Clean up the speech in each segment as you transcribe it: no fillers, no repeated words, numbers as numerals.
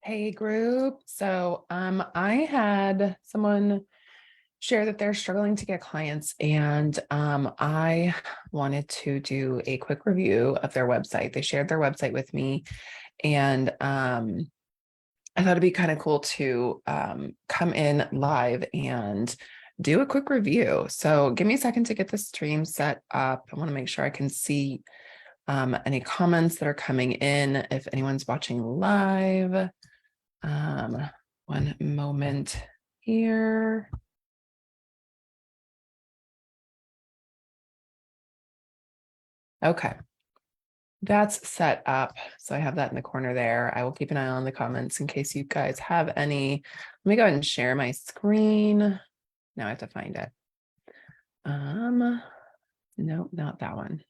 Hey group. I had someone share that they're struggling to get clients, and I wanted to do a quick review of their website. They shared their website with me, and I thought it'd be kind of cool to come in live and do a quick review. So give me a second to get the stream set up. I want to make sure I can see any comments that are coming in if anyone's watching live. One moment here. Okay, that's set up. So I have that in the corner there. I will keep an eye on the comments in case you guys have any. Let me go ahead and share my screen. Now I have to find it. No, not that one.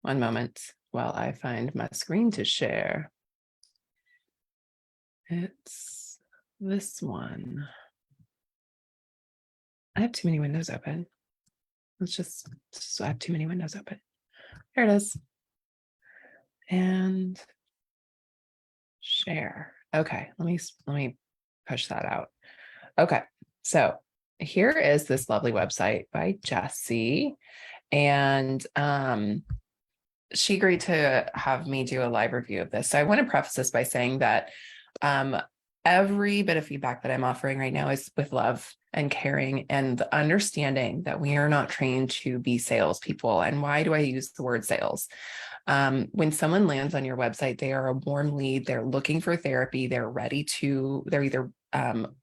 One moment while I find my screen to share. It's this one. I have too many windows open. I have too many windows open. There it is. And share. Okay, let me push that out. Okay, so here is this lovely website by Jessie, and she agreed to have me do a live review of this. So I want to preface this by saying that every bit of feedback that I'm offering right now is with love and caring and the understanding that we are not trained to be salespeople. And why do I use the word sales? When someone lands on your website, they are a warm lead. They're looking for therapy. They're either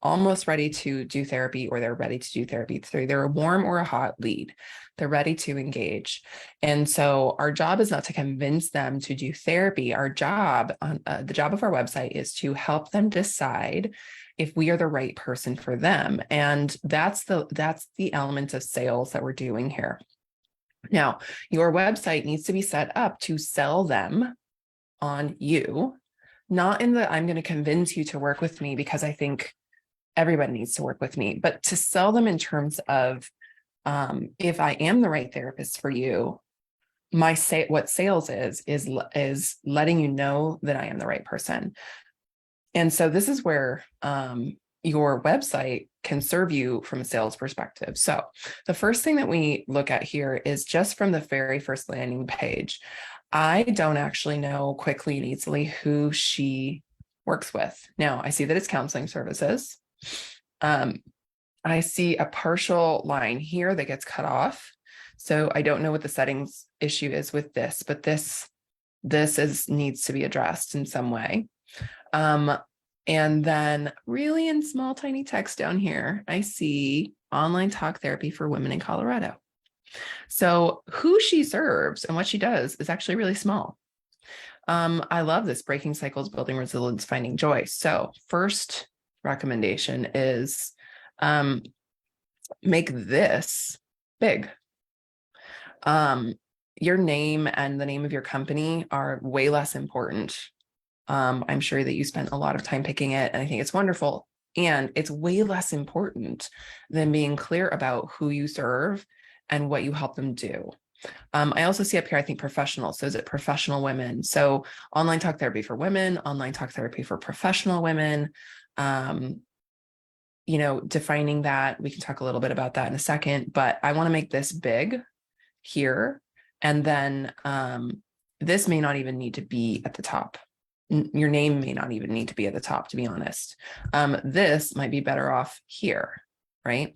almost ready to do therapy or they're ready to do therapy. So they're a warm or a hot lead. They're ready to engage. And so our job is not to convince them to do therapy. Our job the job of our website is to help them decide if we are the right person for them. And that's the element of sales that we're doing here. Now, your website needs to be set up to sell them on you, not in the I'm going to convince you to work with me because I think everybody needs to work with me, but to sell them in terms of if I am the right therapist for you, what sales is letting you know that I am the right person. And so this is where your website can serve you from a sales perspective. So the first thing that we look at here is just from the very first landing page. I don't actually know quickly and easily who she works with. Now, I see that it's counseling services. I see a partial line here that gets cut off. So I don't know what the settings issue is with this, but this needs to be addressed in some way. And then really in small, tiny text down here, I see online talk therapy for women in Colorado. So who she serves and what she does is actually really small. I love this: breaking cycles, building resilience, finding joy. So first recommendation is make this big. Your name and the name of your company are way less important. I'm sure that you spent a lot of time picking it, and I think it's wonderful. And it's way less important than being clear about who you serve and what you help them do. I also see up here, I think professional. So is it professional women? So online talk therapy for women, online talk therapy for professional women. Defining that, we can talk a little bit about that in a second, but I want to make this big here. And then this may not even need to be at the top. Your name may not even need to be at the top, to be honest. This might be better off here, right?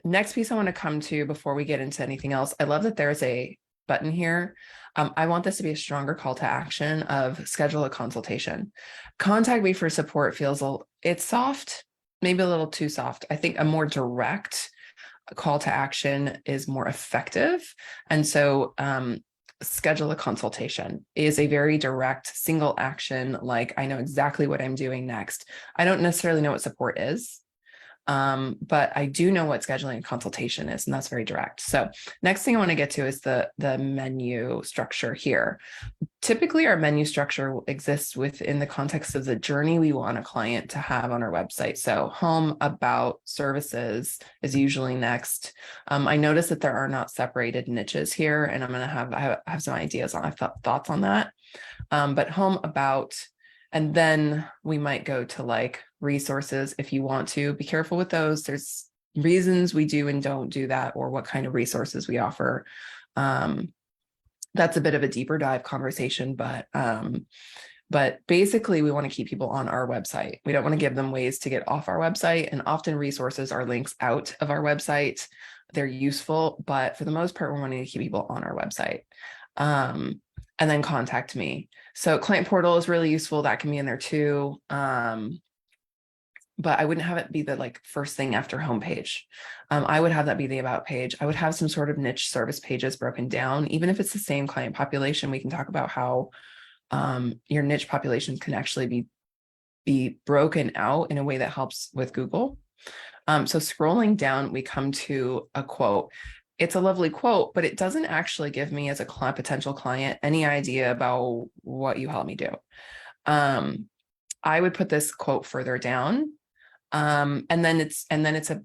Next piece I want to come to before we get into anything else. I love that there's a button here. I want this to be a stronger call to action of schedule a consultation. Contact me for support it's soft, maybe a little too soft. I think a more direct call to action is more effective. And so schedule a consultation is a very direct single action. Like, I know exactly what I'm doing next. I don't necessarily know what support is, but I do know what scheduling a consultation is, and that's very direct. So next thing I want to get to is the menu structure here. typically our menu structure exists within the context of the journey we want a client to have on our website. So home, about, services is usually next. I noticed that there are not separated niches here, and I'm going to I have some ideas on, thoughts on that. But home, about, and then we might go to like resources if you want to. Be careful with those. There's reasons we do and don't do that, or what kind of resources we offer. That's a bit of a deeper dive conversation, but basically we want to keep people on our website. We don't want to give them ways to get off our website, and often resources are links out of our website. They're useful, but for the most part, we're wanting to keep people on our website. And then contact me. So client portal is really useful. That can be in there too. But I wouldn't have it be the like first thing after homepage. I would have that be the about page. I would have some sort of niche service pages broken down. Even if it's the same client population, we can talk about how your niche population can actually be broken out in a way that helps with Google. So scrolling down, we come to a quote. It's a lovely quote, but it doesn't actually give me as a potential client any idea about what you help me do. I would put this quote further down. And then it's a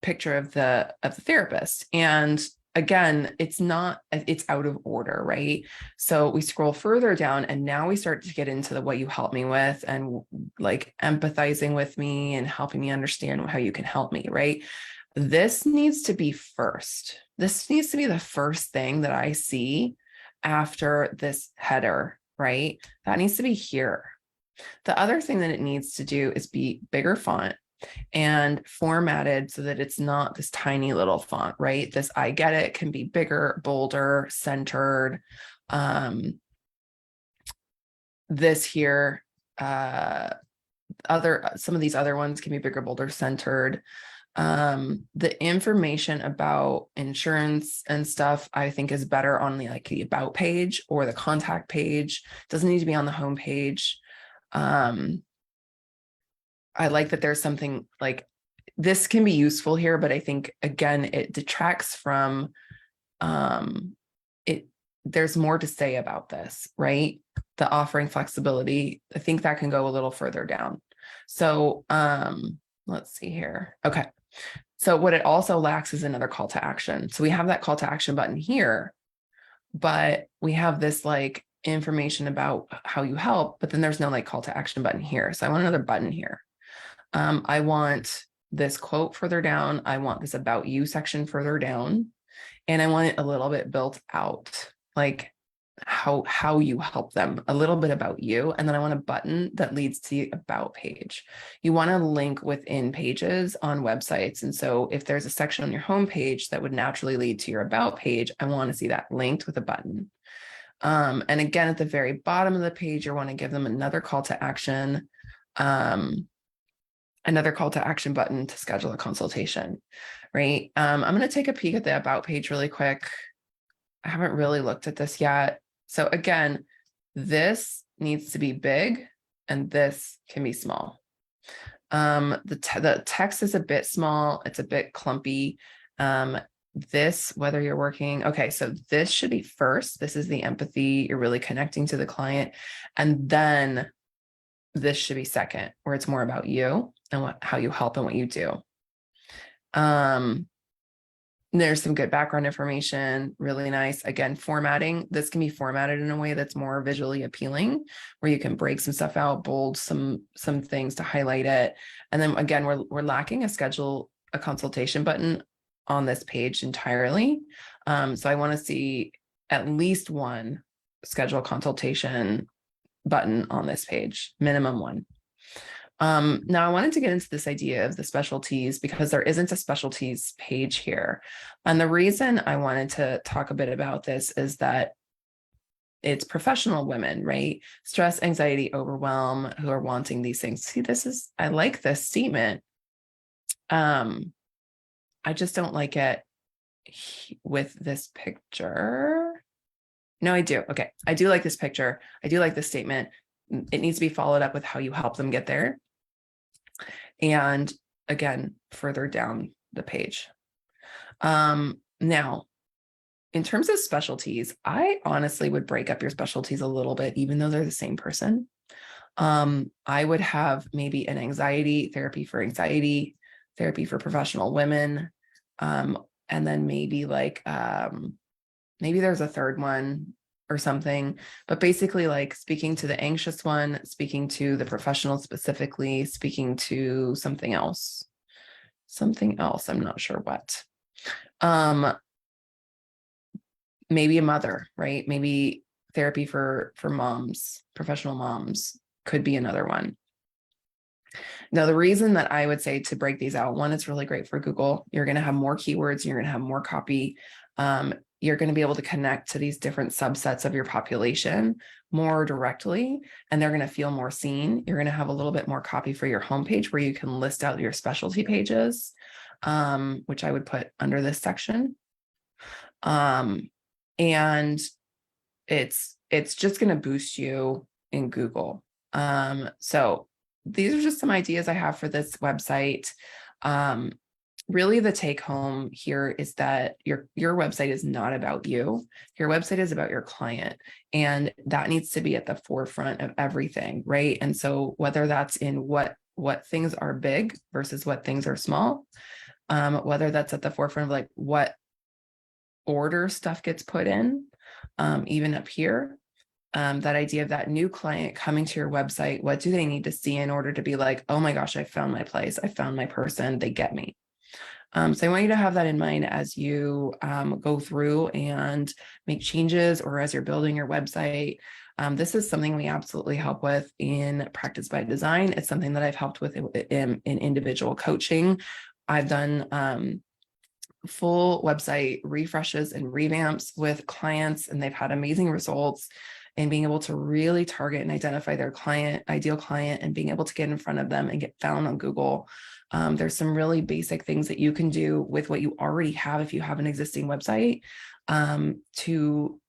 picture of the therapist. And again, it's out of order, right? So we scroll further down, and now we start to get into what you help me with, and like empathizing with me and helping me understand how you can help me, right? This needs to be first. This needs to be the first thing that I see after this header, right? That needs to be here. The other thing that it needs to do is be bigger font and formatted so that it's not this tiny little font, right? This I get it can be bigger, bolder, centered. This here, some of these other ones can be bigger, bolder, centered. The information about insurance and stuff, I think, is better on the about page or the contact page. It doesn't need to be on the home page. I like that there's something like this can be useful here, but I think again, it detracts from it. There's more to say about this, right? The offering flexibility, I think that can go a little further down. So let's see here. Okay. So what it also lacks is another call to action. So we have that call to action button here, but we have this like information about how you help, but then there's no like call to action button here. So I want another button here. I want this quote further down. I want this about you section further down, and I want it a little bit built out, like how you help them, a little bit about you. And then I want a button that leads to the about page. You want to link within pages on websites. And so if there's a section on your home page that would naturally lead to your about page, I want to see that linked with a button. And again, at the very bottom of the page, you want to give them another call to action. Another call to action button to schedule a consultation, right? I'm going to take a peek at the about page really quick. I haven't really looked at this yet. So again, this needs to be big and this can be small. The text is a bit small. It's a bit clumpy. This, whether you're working, okay, so this should be first. This is the empathy. You're really connecting to the client. And then this should be second, where it's more about you and how you help and what you do. There's some good background information, really nice. Again, formatting, this can be formatted in a way that's more visually appealing, where you can break some stuff out, bold some things to highlight it. And then again, we're lacking a schedule a consultation button on this page entirely. So I want to see at least one schedule consultation button on this page, minimum one. Now I wanted to get into this idea of the specialties because there isn't a specialties page here. And the reason I wanted to talk a bit about this is that it's professional women, right? Stress, anxiety, overwhelm, who are wanting these things. See, I like this statement. I just don't like it with this picture. No, I do. Okay. I do like this picture. I do like this statement. It needs to be followed up with how you help them get there. And again, further down the page. Now, In terms of specialties, I honestly would break up your specialties a little bit, even though they're the same person. I would have maybe an anxiety therapy for professional women. And then maybe like, maybe there's a third one or something, but basically like speaking to the anxious one, speaking to the professional specifically, speaking to something else. I'm not sure what. Maybe a mother, right? Maybe therapy for moms, professional moms could be another one. Now, the reason that I would say to break these out, one, it's really great for Google. You're going to have more keywords, you're going to have more copy. You're going to be able to connect to these different subsets of your population more directly, and they're going to feel more seen. You're going to have a little bit more copy for your homepage where you can list out your specialty pages, which I would put under this section. And it's just going to boost you in Google. So these are just some ideas I have for this website. Really the take home here is that your website is not about you. Your website is about your client, and that needs to be at the forefront of everything, right? And so whether that's in what things are big versus what things are small, whether that's at the forefront of like what order stuff gets put in, even up here, that idea of that new client coming to your website, what do they need to see in order to be like, oh my gosh, I found my place, I found my person, they get me. So I want you to have that in mind as you go through and make changes, or as you're building your website. This is something we absolutely help with in Practice by Design. It's something that I've helped with in individual coaching. I've done full website refreshes and revamps with clients, and they've had amazing results in being able to really target and identify their ideal client, and being able to get in front of them and get found on Google. There's some really basic things that you can do with what you already have if you have an existing website, to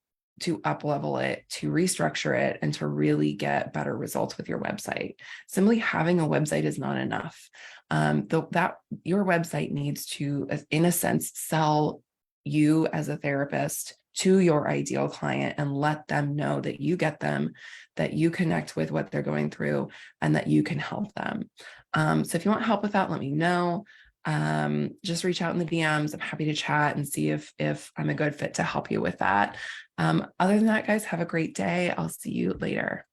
up level it, to restructure it, and to really get better results with your website. Simply having a website is not enough. That your website needs to, in a sense, sell you as a therapist to your ideal client and let them know that you get them, that you connect with what they're going through, and that you can help them. So if you want help with that, let me know. Just reach out in the DMs. I'm happy to chat and see if I'm a good fit to help you with that. Other than that, guys, have a great day. I'll see you later.